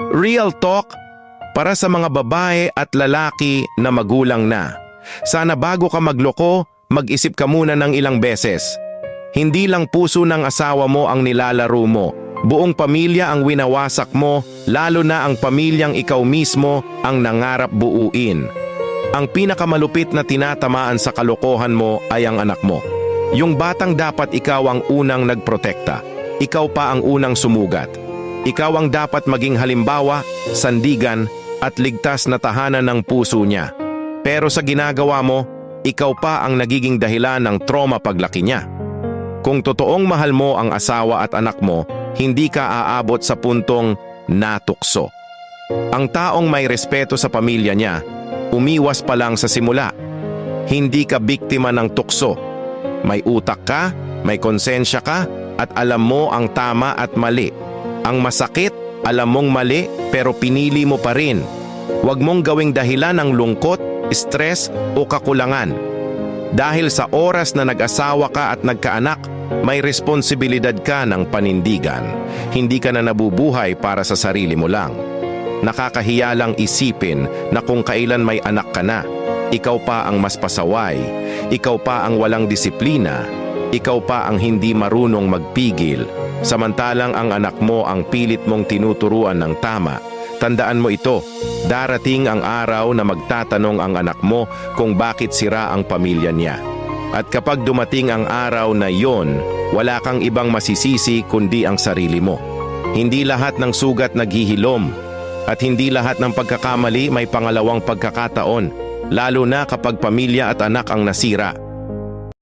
Real talk para sa mga babae at lalaki na magulang na. Sana bago ka magloko, mag-isip ka muna ng ilang beses. Hindi lang puso ng asawa mo ang nilalaro mo. Buong pamilya ang winawasak mo, lalo na ang pamilyang ikaw mismo ang nangarap buuin. Ang pinakamalupit na tinatamaan sa kalokohan mo ay ang anak mo. Yung batang dapat ikaw ang unang nagprotekta. Ikaw pa ang unang sumugat. Ikaw ang dapat maging halimbawa, sandigan, at ligtas na tahanan ng puso niya. Pero sa ginagawa mo, ikaw pa ang nagiging dahilan ng trauma paglaki niya. Kung totoong mahal mo ang asawa at anak mo, hindi ka aabot sa puntong natukso. Ang taong may respeto sa pamilya niya, umiwas pa lang sa simula. Hindi ka biktima ng tukso. May utak ka, may konsensya ka, at alam mo ang tama at mali. Ang masakit, alam mong mali pero pinili mo pa rin. Huwag mong gawing dahilan ng lungkot, stress o kakulangan. Dahil sa oras na nag-asawa ka at nagkaanak, may responsibilidad ka ng panindigan. Hindi ka na nabubuhay para sa sarili mo lang. Nakakahiya lang isipin na kung kailan may anak ka na, ikaw pa ang mas pasaway, ikaw pa ang walang disiplina, ikaw pa ang hindi marunong magpigil, samantalang ang anak mo ang pilit mong tinuturuan ng tama. Tandaan mo ito, darating ang araw na magtatanong ang anak mo kung bakit sira ang pamilya niya. At kapag dumating ang araw na yon, wala kang ibang masisisi kundi ang sarili mo. Hindi lahat ng sugat naghihilom, at hindi lahat ng pagkakamali may pangalawang pagkakataon, lalo na kapag pamilya at anak ang nasira.